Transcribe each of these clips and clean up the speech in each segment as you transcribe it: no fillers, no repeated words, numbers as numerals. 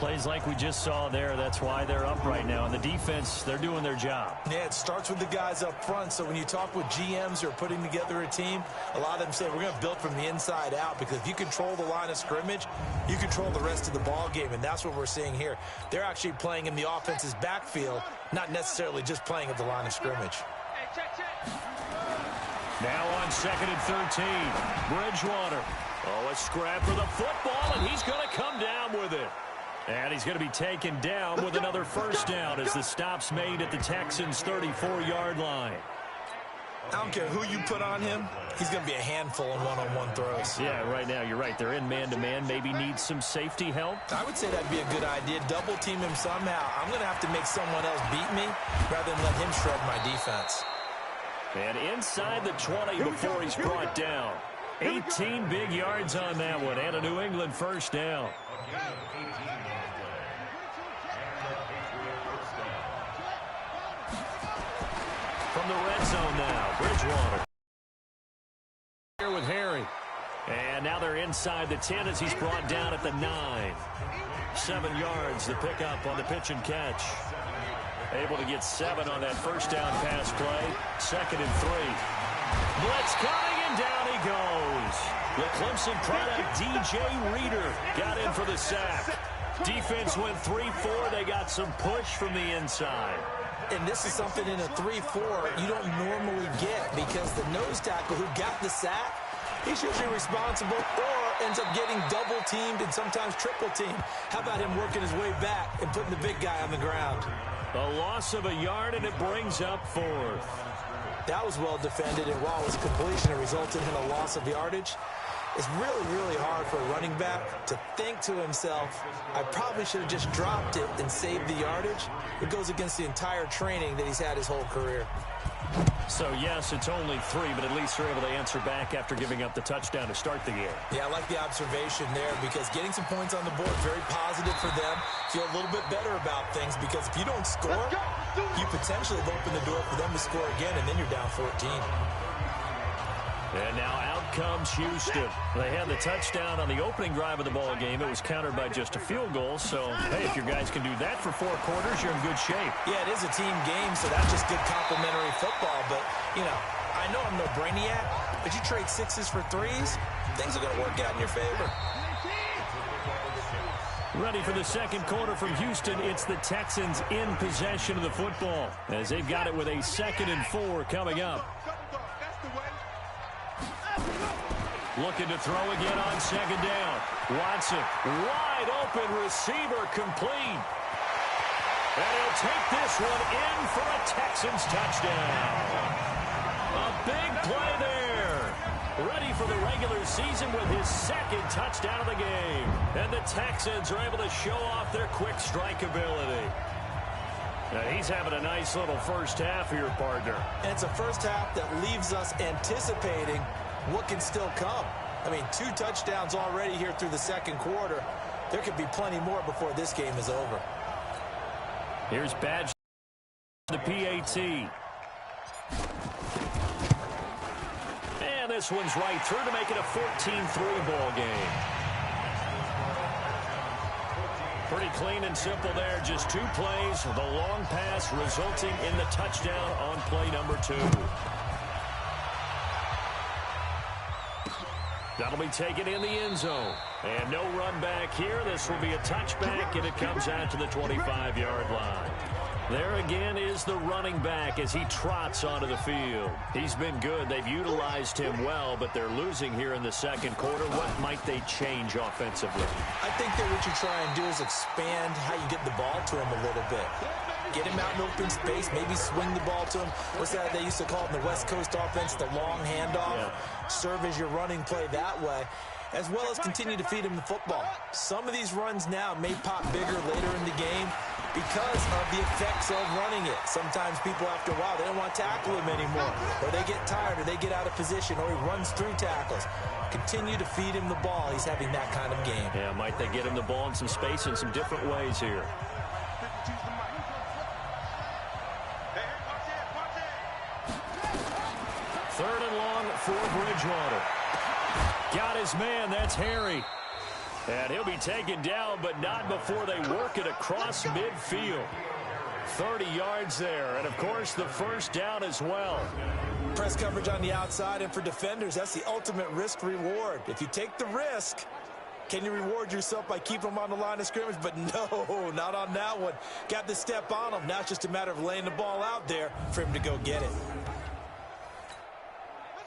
Plays like we just saw there. That's why they're up right now. And the defense, they're doing their job. Yeah, it starts with the guys up front. So when you talk with GMs who are putting together a team, a lot of them say we're going to build from the inside out, because if you control the line of scrimmage, you control the rest of the ball game, and that's what we're seeing here. They're actually playing in the offense's backfield, not necessarily just playing at the line of scrimmage. Now on 2nd and 13, Bridgewater. Oh, a scrap for the football, and he's going to come down with it. And he's going to be taken down with another first down as the stop's made at the Texans' 34-yard line. I don't care who you put on him, he's going to be a handful in one-on-one throws. Yeah, right now, you're right. They're in man-to-man. Maybe need some safety help. I would say that'd be a good idea. Double team him somehow. I'm going to have to make someone else beat me rather than let him shred my defense. And inside the 20 before he's brought down. 18 big yards on that one, and a New England first down. From the red zone now, Bridgewater. Here with Harry. And now they're inside the 10 as he's brought down at the 9. 7 yards, the pickup on the pitch and catch. Able to get 7 on that first down pass play. 2nd and 3. Blitz coming, and down he goes. The Clemson product, DJ Reader, got in for the sack. Defense went 3-4. They got some push from the inside. And this is something in a 3-4 you don't normally get, because the nose tackle who got the sack, he's usually responsible or ends up getting double-teamed and sometimes triple-teamed. How about him working his way back and putting the big guy on the ground? A loss of a yard, and it brings up 4th. That was well defended, and while it was completion, it resulted in a loss of yardage. It's really, really hard for a running back to think to himself, I probably should have just dropped it and saved the yardage. It goes against the entire training that he's had his whole career. So, yes, it's only 3, but at least they're able to answer back after giving up the touchdown to start the game. Yeah, I like the observation there, because getting some points on the board, very positive for them. Feel a little bit better about things, because if you don't score, you potentially have opened the door for them to score again, and then you're down 14. And now out comes Houston. They had the touchdown on the opening drive of the ball game. It was countered by just a field goal. So, hey, if your guys can do that for 4 quarters, you're in good shape. Yeah, it is a team game, so that's just good complementary football. But, you know, I know I'm no brainiac, but you trade 6s for 3s, things are going to work out in your favor. Ready for the second quarter from Houston. It's the Texans in possession of the football, as they've got it with a 2nd and 4 coming up. Looking to throw again on 2nd down. Watson, wide open receiver, complete. And he'll take this one in for a Texans touchdown. A big play there. Ready for the regular season with his 2nd touchdown of the game. And the Texans are able to show off their quick strike ability. Now he's having a nice little first half here, partner. And it's a first half that leaves us anticipating what can still come. I mean, 2 touchdowns already here through the second quarter. There could be plenty more before this game is over. Here's Badge, the PAT. And this one's right through to make it a 14-3 ball game. Pretty clean and simple there. Just 2 plays. The long pass resulting in the touchdown on play number 2. That'll be taken in the end zone. And no run back here. This will be a touchback, and it comes out to the 25-yard line. There again is the running back as he trots onto the field. He's been good. They've utilized him well, but they're losing here in the second quarter. What might they change offensively? I think that what you try and do is expand how you get the ball to him a little bit. Get him out in open space, maybe swing the ball to him. What's that they used to call it in the West Coast offense, the long handoff? Yeah. Serve as your running play that way, as well as continue to feed him the football. Some of these runs now may pop bigger later in the game because of the effects of running it. Sometimes people, after a while, they don't want to tackle him anymore, or they get tired, or they get out of position, or he runs through tackles. Continue to feed him the ball. He's having that kind of game. Yeah, might they get him the ball in some space in some different ways here. Third and long for Bridgewater. Got his man. That's Harry. And he'll be taken down, but not before they work it across midfield. 30 yards there, and of course the first down as well. Press coverage on the outside, and for defenders, that's the ultimate risk reward. If you take the risk, can you reward yourself by keeping them on the line of scrimmage? But no, not on that one. Got to step on them. Now it's just a matter of laying the ball out there for him to go get it.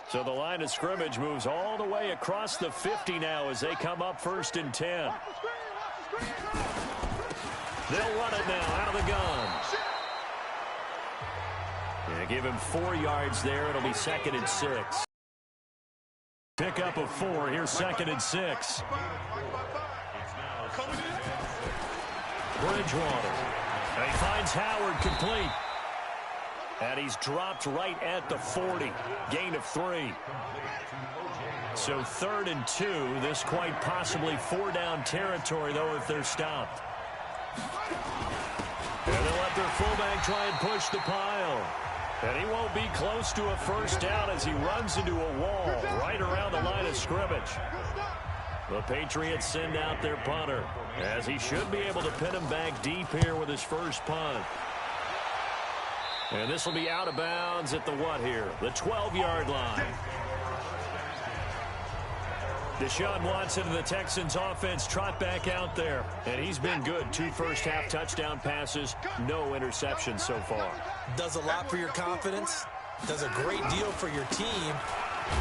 So the line of scrimmage moves all the way across the 50 now as they come up 1st and 10. They'll run it now out of the gun. They give him 4 yards there. It'll be 2nd and 6. Pick up of 4. Here's 2nd and 6. Bridgewater. And he finds Howard complete. And he's dropped right at the 40. Gain of 3. So 3rd and 2. This quite possibly 4-down territory, though, if they're stopped. And they'll let their fullback try and push the pile. And he won't be close to a first down as he runs into a wall right around the line of scrimmage. The Patriots send out their punter, as he should be able to pin him back deep here with his first punt. And this will be out of bounds at the what here? The 12-yard line. Deshaun Watson and the Texans offense trot back out there. And he's been good. 2 first-half touchdown passes, no interceptions so far. Does a lot for your confidence. Does a great deal for your team.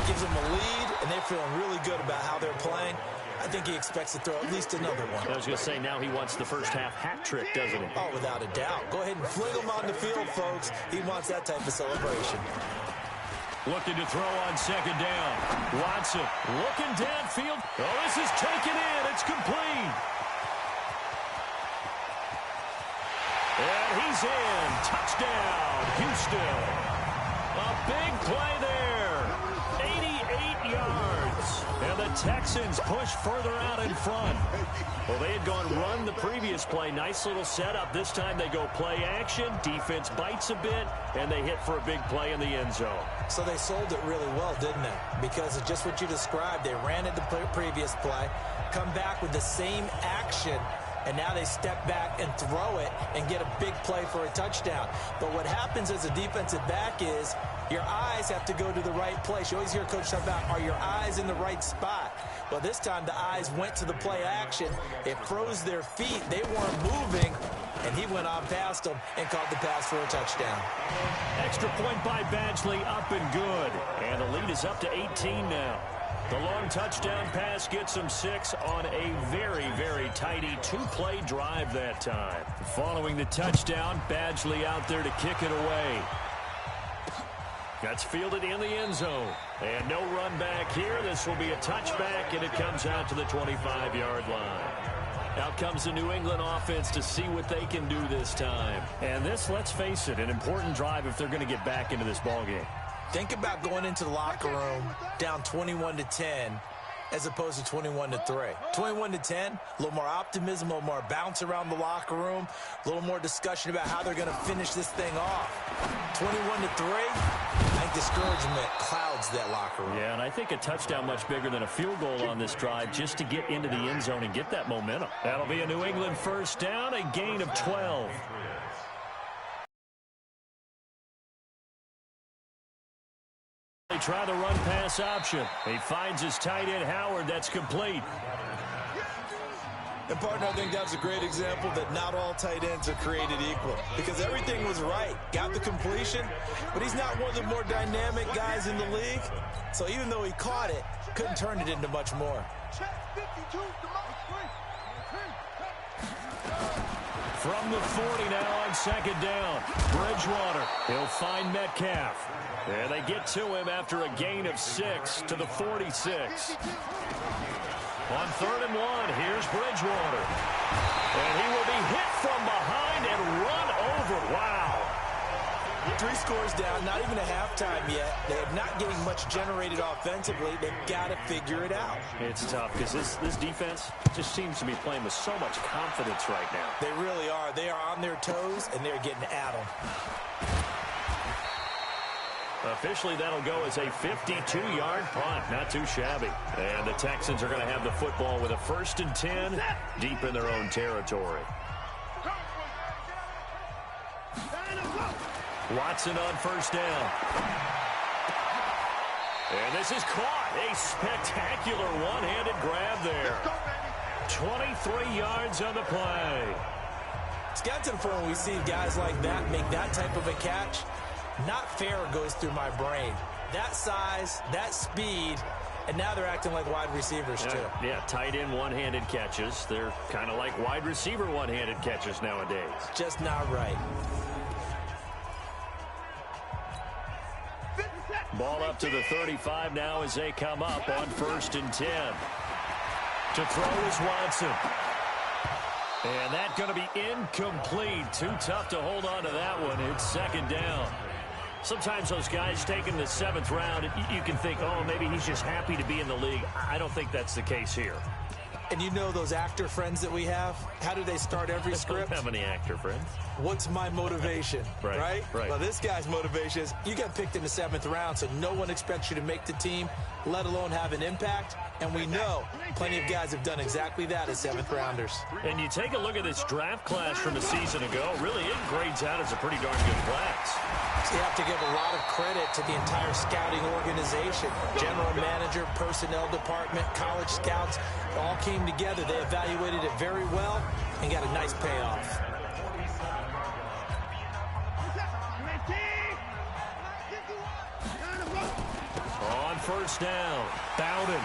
Gives them a lead, and they're feeling really good about how they're playing. I think he expects to throw at least another one. I was going to say, now he wants the first-half hat trick, doesn't he? Oh, without a doubt. Go ahead and fling him on the field, folks. He wants that type of celebration. Looking to throw on 2nd down. Watson looking downfield. Oh, this is taken in. It's complete. And he's in. Touchdown, Houston. A big play there. 88 yards. And the Texans push further out in front. Well, they had gone run the previous play. Nice little setup. This time they go play action. Defense bites a bit, and they hit for a big play in the end zone. So they sold it really well, didn't they? Because of just what you described. They ran it the previous play, come back with the same action, and now they step back and throw it and get a big play for a touchdown. But what happens as a defensive back is your eyes have to go to the right place. You always hear Coach talk about, are your eyes in the right spot? Well, this time the eyes went to the play action. It froze their feet. They weren't moving, and he went on past them and caught the pass for a touchdown. Extra point by Badgley, up and good. And the lead is up to 18 now. The long touchdown pass gets them 6 on a very, very tidy 2-play drive that time. Following the touchdown, Badgley out there to kick it away. That's fielded in the end zone. And no run back here. This will be a touchback, and it comes out to the 25-yard line. Out comes the New England offense to see what they can do this time. And this, let's face it, an important drive if they're going to get back into this ballgame. Think about going into the locker room down 21-10 as opposed to 21-3. 21-10, a little more optimism, a little more bounce around the locker room, a little more discussion about how they're going to finish this thing off. 21-3, I think discouragement clouds that locker room. Yeah, and I think a touchdown much bigger than a field goal on this drive just to get into the end zone and get that momentum. That'll be a New England first down, a gain of 12. They try the run-pass option. He finds his tight end, Howard. That's complete. And, partner, I think that's a great example that not all tight ends are created equal. Because everything was right. Got the completion, but he's not one of the more dynamic guys in the league. So even though he caught it, couldn't turn it into much more. From the 40 now on 2nd down. Bridgewater. He'll find Metcalf. And they get to him after a gain of 6 to the 46. On 3rd and 1, here's Bridgewater. And he will be hit from behind and run over. Wow. 3 scores down, not even a halftime yet. They are not getting much generated offensively. They've got to figure it out. It's tough because this defense just seems to be playing with so much confidence right now. They really are. They are on their toes, and they're getting at them. Officially, that'll go as a 52-yard punt. Not too shabby. And the Texans are going to have the football with a 1st and 10 deep in their own territory. Watson on 1st down. And this is caught. A spectacular one-handed grab there. 23 yards on the play. It's got to the point when we see guys like that make that type of a catch. Not fair goes through my brain. That size, that speed, and now they're acting like wide receivers too. Yeah, tight end one-handed catches. They're kind of like wide receiver one-handed catches nowadays. Just not right. Ball up to the 35 now as they come up on 1st and 10. To throw is Watson. And that's going to be incomplete. Too tough to hold on to that one. It's 2nd down. Sometimes those guys taking the 7th round, you can think, oh, maybe he's just happy to be in the league. I don't think that's the case here. And you know those actor friends that we have? How do they start every script? I don't have any actor friends. What's my motivation? Right? Well, this guy's motivation is you got picked in the 7th round, so no one expects you to make the team, let alone have an impact. And we know plenty of guys have done exactly that as 7th rounders. And you take a look at this draft class from a season ago, really it grades out as a pretty darn good class. So you have to give a lot of credit to the entire scouting organization. General manager, personnel department, college scouts, all came together. They evaluated it very well and got a nice payoff. On 1st down, Bowden.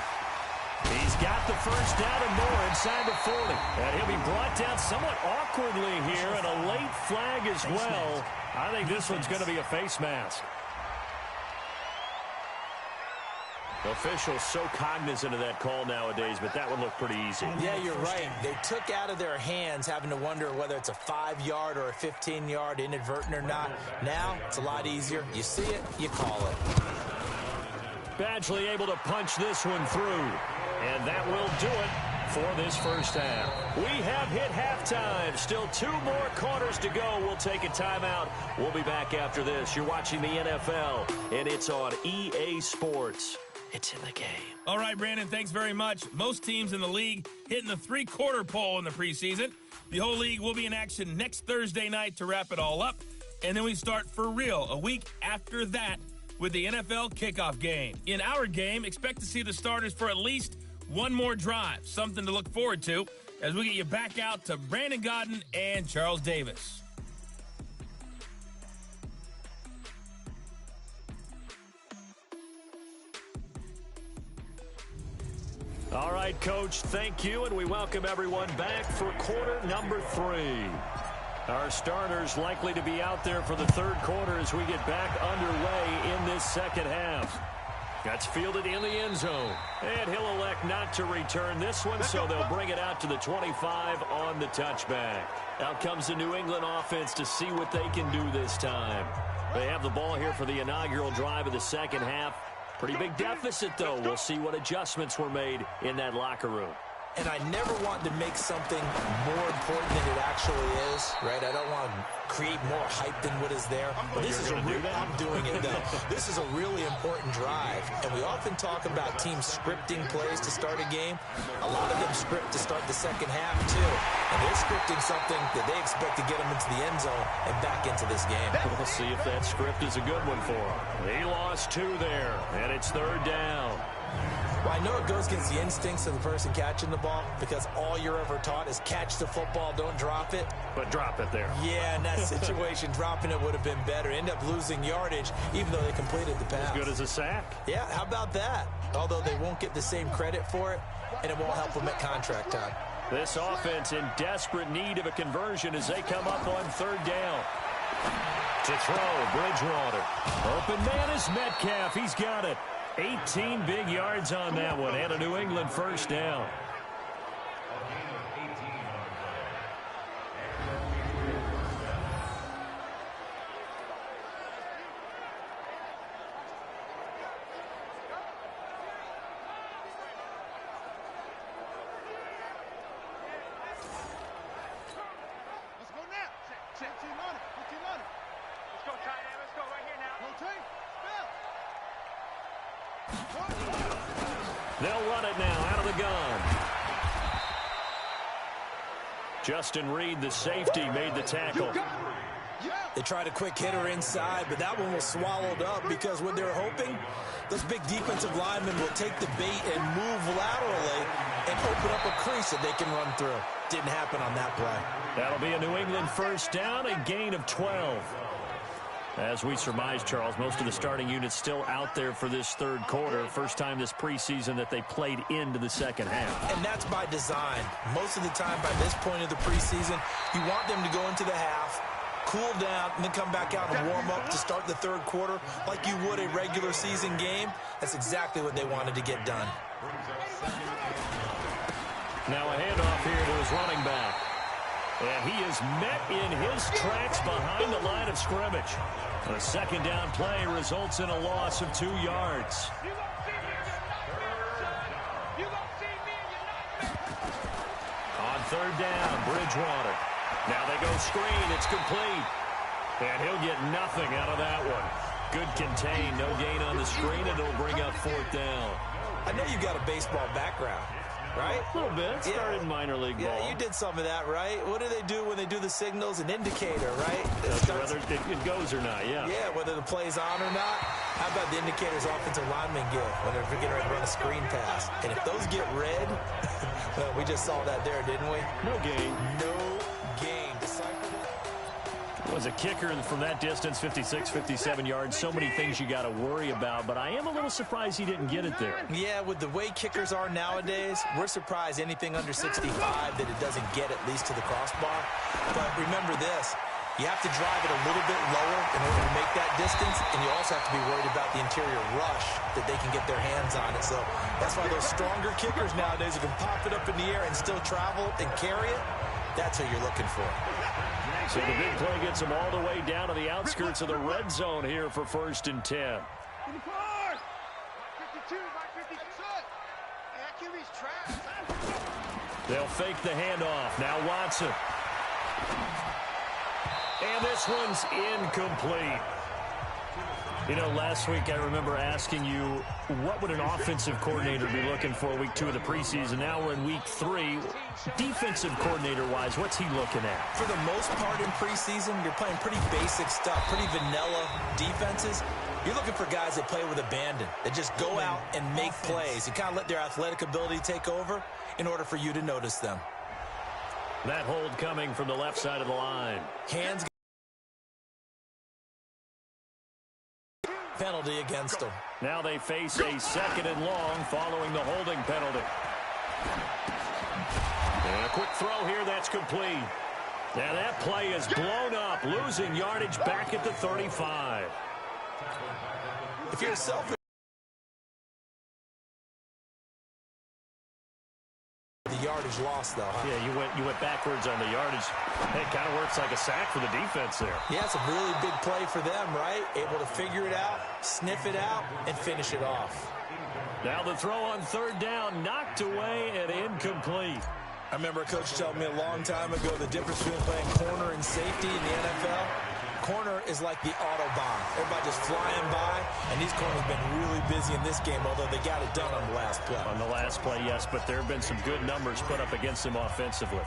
He's got the 1st down and more inside the 40. And he'll be brought down somewhat awkwardly here, and a late flag as well. I think this one's going to be a face mask. Officials so cognizant of that call nowadays, but that one looked pretty easy. Yeah, you're right. They took out of their hands having to wonder whether it's a 5-yard or a 15-yard inadvertent or not. Now, it's a lot easier. You see it, you call it. Badgley able to punch this one through. And that will do it for this 1st half. We have hit halftime. Still 2 more quarters to go. We'll take a timeout. We'll be back after this. You're watching the NFL, and it's on EA Sports. It's in the game. All right, Brandon, thanks very much. Most teams in the league hitting the 3-quarter pole in the preseason. The whole league will be in action next Thursday night to wrap it all up. And then we start for real a week after that with the NFL kickoff game. In our game, expect to see the starters for at least one more drive, something to look forward to as we get you back out to Brandon Gaudin and Charles Davis. All right, Coach, thank you, and we welcome everyone back for quarter number 3. Our starters likely to be out there for the 3rd quarter as we get back underway in this 2nd half. That's fielded in the end zone. And he'll elect not to return this one, so they'll bring it out to the 25 on the touchback. Out comes the New England offense to see what they can do this time. They have the ball here for the inaugural drive of the 2nd half. Pretty big deficit, though. We'll see what adjustments were made in that locker room. And I never want to make something more important than it actually is, right? I don't want to create more hype than what is there. But this is I'm doing it, though. This is a really important drive. And we often talk about teams scripting plays to start a game. A lot of them script to start the 2nd half, too. And they're scripting something that they expect to get them into the end zone and back into this game. We'll see if that script is a good one for them. He lost 2 there, and it's 3rd down. Well, I know it goes against the instincts of the person catching the ball because all you're ever taught is catch the football, don't drop it. But drop it there. Yeah, in that situation, dropping it would have been better. End up losing yardage, even though they completed the pass. As good as a sack. Yeah, how about that? Although they won't get the same credit for it, and it won't help them at contract time. This offense in desperate need of a conversion as they come up on 3rd down. To throw, Bridgewater. Open man is Metcalf. He's got it. 18 big yards on that one, and a New England 1st down. Let's go now. Check team on it. Put team on it. Let's go, tight end. Let's go right here now. No team. They'll run it now out of the gun. Justin Reed, the safety, made the tackle. They tried a quick hitter inside, but that one was swallowed up because what they're hoping, those big defensive linemen will take the bait and move laterally and open up a crease that they can run through. Didn't happen on that play. That'll be a New England first down, a gain of 12. As we surmise, Charles, most of the starting units still out there for this third quarter. First time this preseason that they played into the second half. And that's by design. Most of the time by this point of the preseason, you want them to go into the half, cool down, and then come back out and warm up to start the third quarter like you would a regular season game. That's exactly what they wanted to get done. Now a handoff here to his running back. And he is met in his tracks behind the line of scrimmage. A second down play results in a loss of 2 yards. On third down, Bridgewater. Now they go screen. It's complete. And he'll get nothing out of that one. Good contain. No gain on the screen, and it'll bring up fourth down. I know you've got a baseball background, right? A little bit. Started in minor league ball. Yeah, you did some of that, right? What do they do when they do the signals? An indicator, right? Whether it goes or not, yeah. Yeah, whether the play's on or not. How about the indicators offensive linemen get when they're getting ready to run a screen pass? And if those get red, well, we just saw that there, didn't we? No gain. No gain. Was a kicker from that distance, 56, 57 yards. So many things you got to worry about, but I am a little surprised he didn't get it there. Yeah, with the way kickers are nowadays, we're surprised anything under 65 that it doesn't get at least to the crossbar. But remember this, you have to drive it a little bit lower in order to make that distance, and you also have to be worried about the interior rush that they can get their hands on it. So that's why those stronger kickers nowadays who can pop it up in the air and still travel and carry it, that's who you're looking for. So the big play gets them all the way down to the outskirts of the red zone here for 1st and 10. They'll fake the handoff. Now Watson. And this one's incomplete. You know, last week I remember asking you, what would an offensive coordinator be looking for week 2 of the preseason? Now we're in week 3. Defensive coordinator-wise, what's he looking at? For the most part in preseason, you're playing pretty basic stuff, pretty vanilla defenses. You're looking for guys that play with abandon, that just go out and make plays and kind of let their athletic ability take over in order for you to notice them. That hold coming from the left side of the line. Hands penalty against them. Now they face a second and long following the holding penalty. And a quick throw here, that's complete. Now that play is blown up, losing yardage back at the 35. If you're selfish, the yardage lost, though. Huh? Yeah, you went backwards on the yardage. It kind of works like a sack for the defense there. Yeah, it's a really big play for them, right? Able to figure it out, sniff it out, and finish it off. Now the throw on third down, knocked away and incomplete. I remember a coach telling me a long time ago the difference between playing corner and safety in the NFL. Corner is like the Autobahn. Everybody just flying by, and these corners have been really busy in this game, although they got it done on the last play. On the last play, yes, but there have been some good numbers put up against them offensively.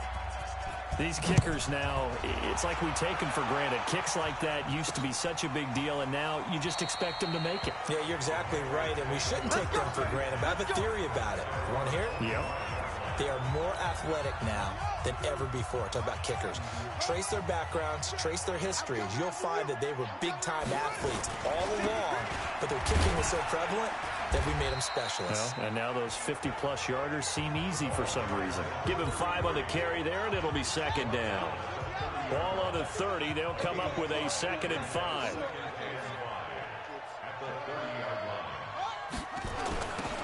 These kickers now, it's like we take them for granted. Kicks like that used to be such a big deal, and now you just expect them to make it. Yeah, you're exactly right, and we shouldn't take them for granted. But I have a theory about it. You want to hear it? Yep. They are more athletic now than ever before. Talk about kickers. Trace their backgrounds, trace their histories. You'll find that they were big-time athletes all along, but their kicking was so prevalent that we made them specialists. Well, and now those 50-plus yarders seem easy for some reason. Give him 5 on the carry there, and it'll be second down. Ball on the 30. They'll come up with a 2nd and 5.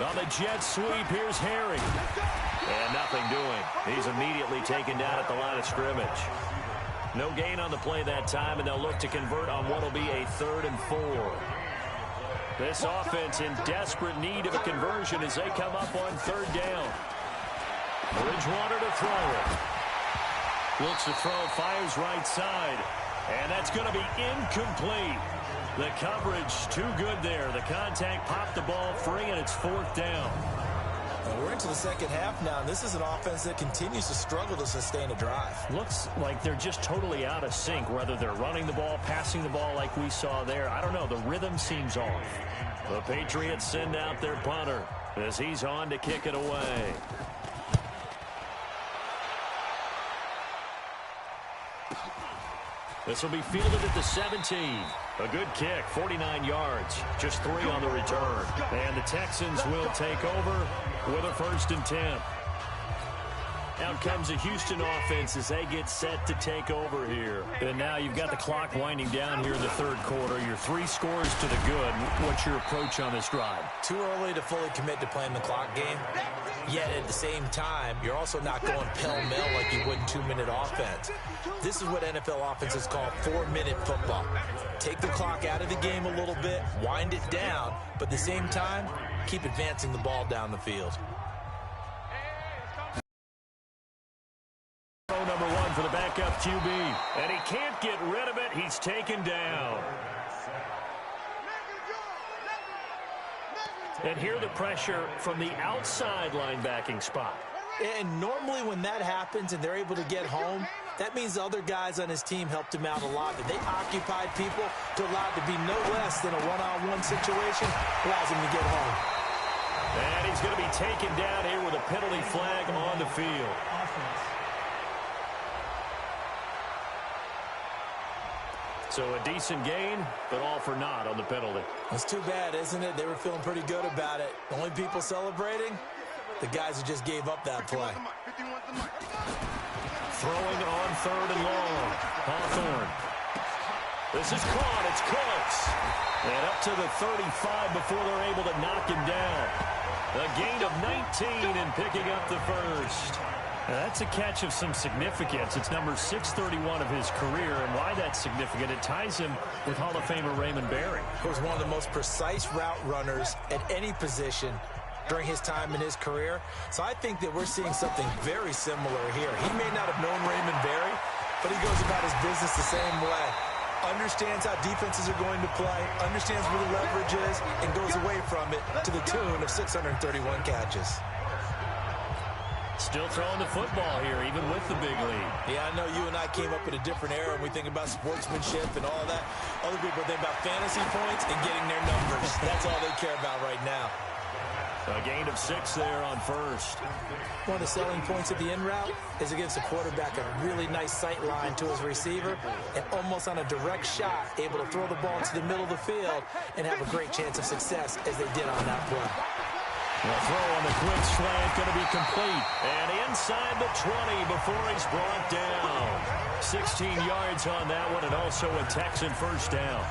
On the jet sweep, here's Harry. And nothing doing. He's immediately taken down at the line of scrimmage. No gain on the play that time, and they'll look to convert on what will be a 3rd and 4. This offense in desperate need of a conversion as they come up on 3rd down. Bridgewater to throw it. Looks to throw, fires right side. And that's going to be incomplete. The coverage too good there. The contact popped the ball free, and it's 4th down. We're into the second half now, and this is an offense that continues to struggle to sustain a drive. Looks like they're just totally out of sync, whether they're running the ball, passing the ball like we saw there. I don't know. The rhythm seems off. The Patriots send out their punter as he's on to kick it away. This will be fielded at the 17. A good kick, 49 yards, just 3 on the return. And the Texans will take over with a 1st and 10. Out comes a Houston offense as they get set to take over here. And now you've got the clock winding down here in the 3rd quarter. You're 3 scores to the good. What's your approach on this drive? Too early to fully commit to playing the clock game. Yet at the same time, you're also not going pell-mell like you would in 2-minute offense. This is what NFL offenses call 4-minute football. Take the clock out of the game a little bit, wind it down, but at the same time, keep advancing the ball down the field. Number 1 for the backup QB. And he can't get rid of it. He's taken down. And here the pressure from the outside linebacking spot. And normally when that happens and they're able to get home, that means the other guys on his team helped him out a lot. That they occupied people to allow it to be no less than a one-on-one situation allows him to get home. And he's going to be taken down here with a penalty flag on the field. So a decent gain, but all for naught on the penalty. It's too bad, isn't it? They were feeling pretty good about it. The only people celebrating, the guys who just gave up that play. Throwing on 3rd and long. Hawthorne. This is caught. It's Cooks. And up to the 35 before they're able to knock him down. A gain of 19 and picking up the 1st. Now that's a catch of some significance. It's number 631 of his career, and why that's significant, it ties him with Hall of Famer Raymond Berry. He was one of the most precise route runners at any position during his time in his career. So I think that we're seeing something very similar here. He may not have known Raymond Berry, but he goes about his business the same way. Understands how defenses are going to play, understands where the leverage is, and goes away from it to the tune of 631 catches. Still throwing the football here, even with the big lead. Yeah, I know you and I came up in a different era and we think about sportsmanship and all that. Other people think about fantasy points and getting their numbers. That's all they care about right now. A gain of 6 there on 1st. One of the selling points of the in route is against a quarterback a really nice sight line to his receiver and almost on a direct shot able to throw the ball into the middle of the field and have a great chance of success as they did on that play. The throw on the quick slant going to be complete. And inside the 20 before he's brought down. 16 yards on that one, and also a Texan 1st down.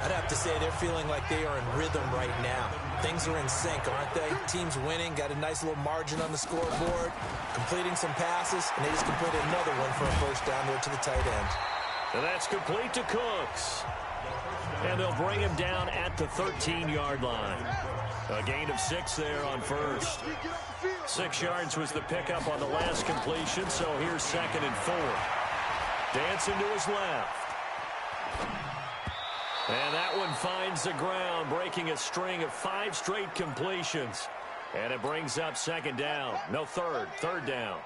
I'd have to say they're feeling like they are in rhythm right now. Things are in sync, aren't they? Team's winning, got a nice little margin on the scoreboard, completing some passes, and they just completed another one for a 1st down there to the tight end. And that's complete to Cooks. And they'll bring him down at the 13-yard line. A gain of 6 there on 1st. 6 yards was the pickup on the last completion, so here's 2nd and 4. Dancing to his left. And that one finds the ground, breaking a string of 5 straight completions. And it brings up 2nd down. No, 3rd down.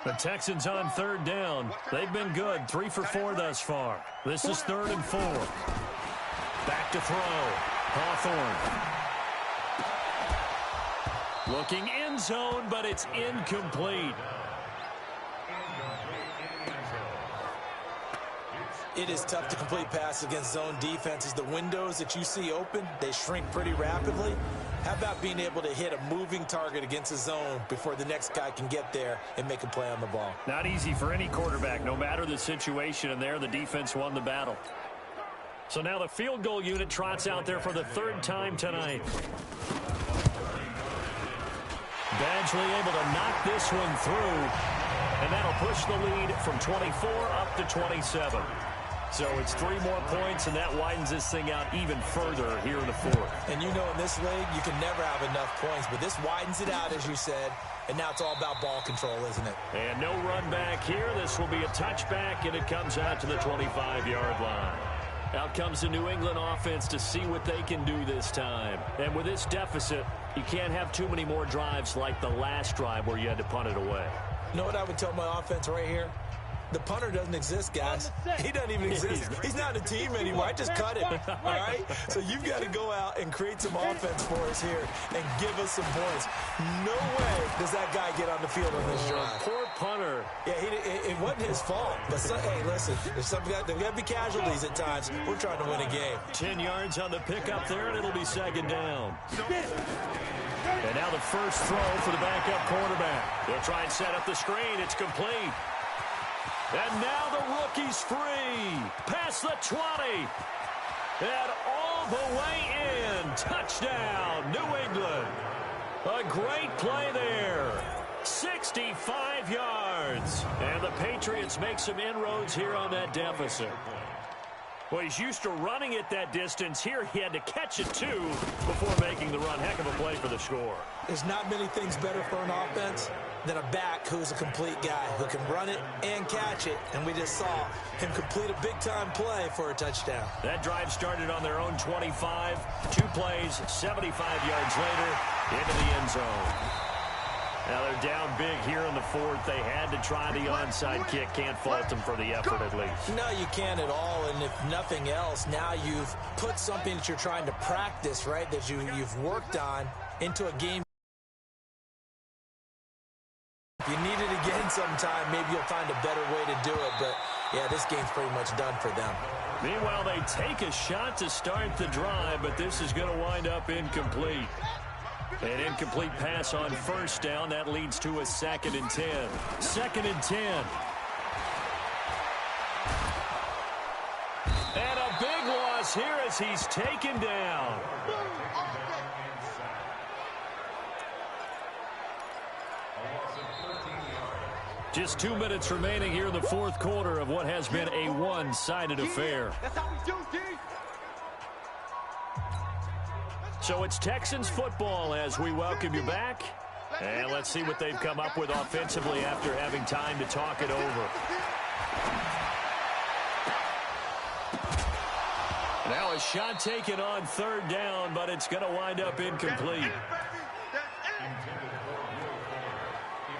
The Texans on 3rd down. They've been good, 3 for 4 thus far. This is 3rd and 4. Back to throw. Hawthorne. Looking end zone, but it's incomplete. It is tough to complete passes against zone defenses. The windows that you see open, they shrink pretty rapidly. How about being able to hit a moving target against a zone before the next guy can get there and make a play on the ball? Not easy for any quarterback, no matter the situation, and there the defense won the battle. So now the field goal unit trots out there for the 3rd time tonight. Badgley able to knock this one through, and that'll push the lead from 24 up to 27. So it's 3 more points, and that widens this thing out even further here in the 4th. And you know in this league, you can never have enough points, but this widens it out, as you said, and now it's all about ball control, isn't it? And no run back here. This will be a touchback, and it comes out to the 25-yard line. Out comes the New England offense to see what they can do this time. And with this deficit, you can't have too many more drives like the last drive where you had to punt it away. You know what I would tell my offense right here? The punter doesn't exist, guys. He doesn't even exist. He's not a team anymore. I just cut him, all right? So you've got to go out and create some offense for us here and give us some points. No way does that guy get on the field on this drive. Poor punter. Yeah, it wasn't his fault. But, hey, listen, there's got to be casualties at times. We're trying to win a game. 10 yards on the pickup there, and it'll be second down. And now the first throw for the backup quarterback. He'll try and set up the screen. It's complete. And now the rookie's free. Past the 20. And all the way in. Touchdown, New England. A great play there. 65 yards. And the Patriots make some inroads here on that deficit. Well, he's used to running it that distance. Here he had to catch it, too, before making the run. Heck of a play for the score. There's not many things better for an offense than a back who's a complete guy who can run it and catch it. And we just saw him complete a big-time play for a touchdown. That drive started on their own 25. 2 plays, 75 yards later, into the end zone. Now they're down big here in the fourth. They had to try the onside kick. Can't fault them for the effort at least. No, you can't at all. And if nothing else, now you've put something that you're trying to practice, right, that you've worked on into a game. If you need it again sometime, maybe you'll find a better way to do it. But, yeah, this game's pretty much done for them. Meanwhile, they take a shot to start the drive, but this is going to wind up incomplete. An incomplete pass on first down. That leads to a 2nd and 10. 2nd and 10. And a big loss here as he's taken down. Just 2 minutes remaining here in the fourth quarter of what has been a one-sided affair. That's how we do, D. So it's Texans football as we welcome you back. And let's see what they've come up with offensively after having time to talk it over. Now a shot taken on 3rd down, but it's going to wind up incomplete.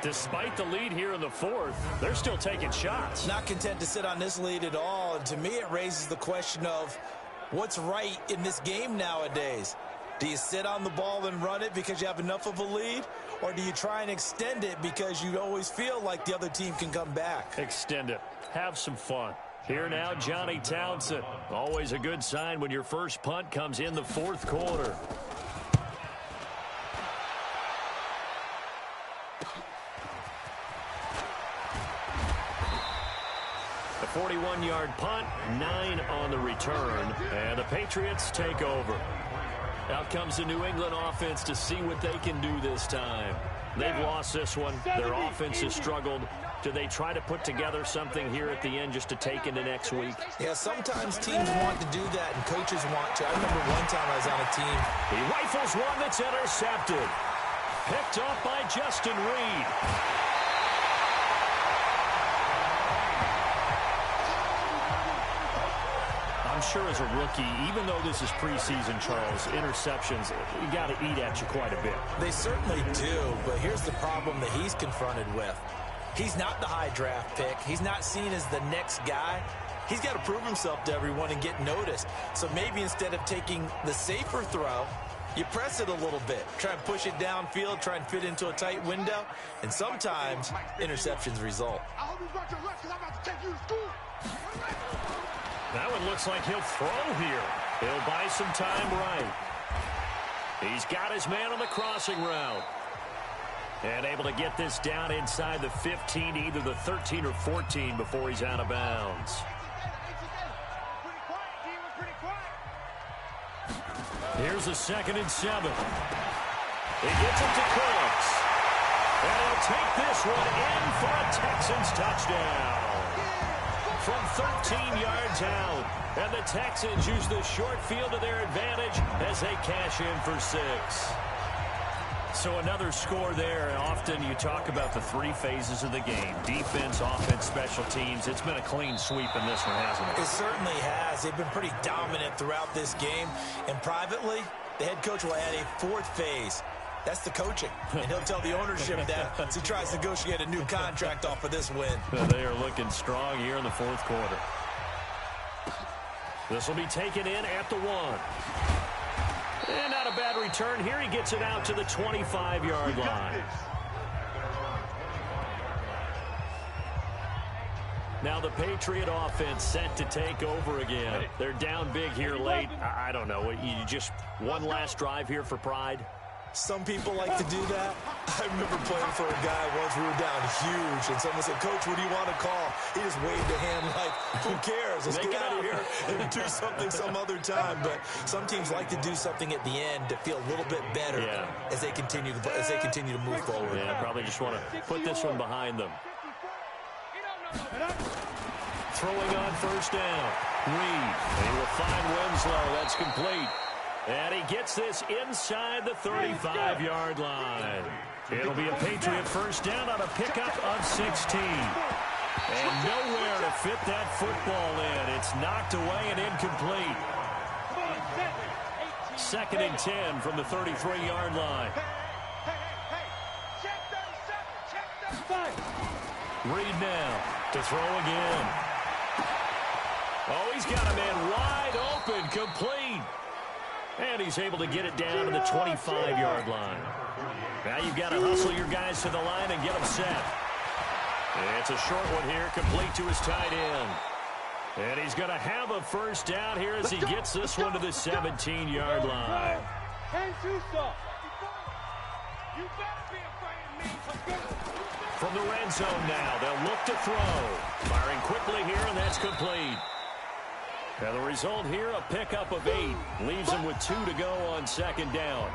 Despite the lead here in the fourth, they're still taking shots. Not content to sit on this lead at all. And to me, it raises the question of what's right in this game nowadays. Do you sit on the ball and run it because you have enough of a lead? Or do you try and extend it because you always feel like the other team can come back? Extend it. Have some fun. Here now, Johnny Townsend. Always a good sign when your first punt comes in the fourth quarter. A 41-yard punt, 9 on the return, and the Patriots take over. Out comes the New England offense to see what they can do this time. They've lost this one. Their offense has struggled. Do they try to put together something here at the end just to take into next week? Yeah, sometimes teams want to do that and coaches want to. I remember one time I was on a team. He rifles one that's intercepted. Picked up by Justin Reed. I'm sure as a rookie, even though this is preseason, Charles, interceptions, you got to eat at you quite a bit. They certainly do, but here's the problem that he's confronted with. He's not the high draft pick. He's not seen as the next guy. He's got to prove himself to everyone and get noticed. So maybe instead of taking the safer throw, you press it a little bit. Try and push it downfield, try and fit into a tight window, and sometimes interceptions result. I hope you brought your lunch because I'm about to take you to school. That one looks like he'll throw here. He'll buy some time right. He's got his man on the crossing route. And able to get this down inside the 15, either the 13 or 14 before he's out of bounds. Here's a 2nd and 7. He gets it to Cooks. And he'll take this one in for a Texans touchdown. From 13 yards out. And the Texans use the short field to their advantage as they cash in for 6. So another score there, and often you talk about the three phases of the game. Defense, offense, special teams. It's been a clean sweep in this one, hasn't it? It certainly has. They've been pretty dominant throughout this game. And privately, the head coach will add a fourth phase. That's the coaching. And he'll tell the ownership that as he tries to negotiate a new contract off of this win. They are looking strong here in the fourth quarter. This will be taken in at the 1. And not a bad return here. He gets it out to the 25-yard line. Now the Patriot offense set to take over again. They're down big here late. I don't know. You just one last drive here for pride? Some people like to do that. I remember playing for a guy once. We were down huge, and someone said, "Coach, what do you want to call?" He just waved a hand like, who cares? Let's get out of here and do something some other time. But some teams like to do something at the end to feel a little bit better as they continue to move forward. Yeah, probably just want to put this one behind them. Throwing on first down. Reed. And he will find Winslow. That's complete. And he gets this inside the 35-yard line. It'll be a Patriot first down on a pickup of 16. And nowhere to fit that football in. It's knocked away and incomplete. 2nd and 10 from the 33-yard line. Reed now to throw again. Oh, he's got a man wide open, complete. And he's able to get it down to the 25-yard line. Now you've got to hustle your guys to the line and get them set. It's a short one here, complete to his tight end. And he's going to have a first down here as he gets this one to the 17-yard line. From the red zone now, they'll look to throw. Firing quickly here, and that's complete. And the result here, a pickup of 8. Leaves him with 2 to go on 2nd down.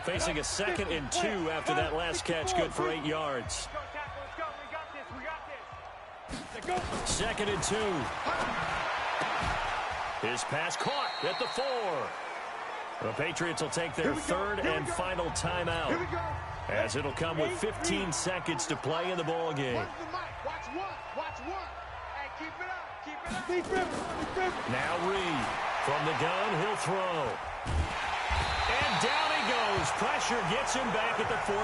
Facing a 2nd and 2 after that last catch, good for 8 yards. 2nd and 2. His pass caught at the 4. The Patriots will take their 3rd and final timeout, as it'll come with 15 seconds to play in the ball game. Watch one. Hey, keep it up. Now Reed from the gun, he'll throw. And down he goes. Pressure gets him back at the 14.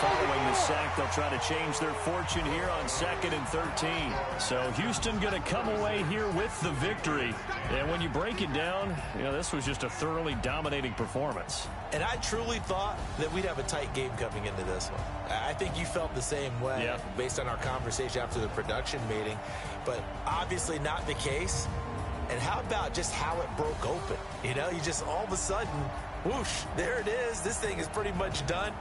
Following the sack, they'll try to change their fortune here on 2nd and 13. So Houston going to come away here with the victory. And when you break it down, this was just a thoroughly dominating performance. And I truly thought that we'd have a tight game coming into this one. I think you felt the same way based on our conversation after the production meeting. But obviously not the case. And how about just how it broke open? You just all of a sudden, whoosh, there it is. This thing is pretty much done.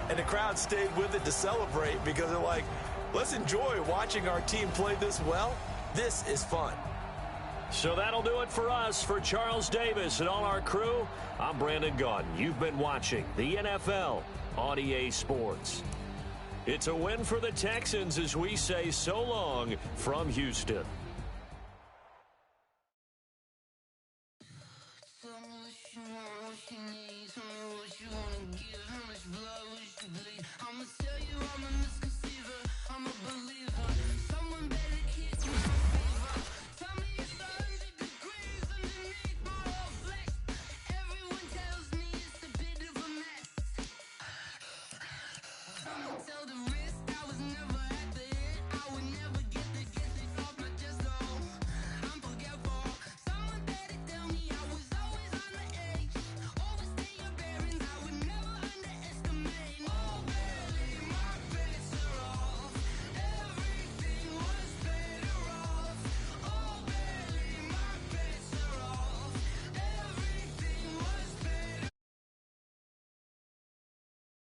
And the crowd stayed with it to celebrate because they're like, let's enjoy watching our team play this well. This is fun. So that'll do it for us. For Charles Davis and all our crew, I'm Brandon Gaudin. You've been watching the NFL on EA Sports. It's a win for the Texans as we say so long from Houston.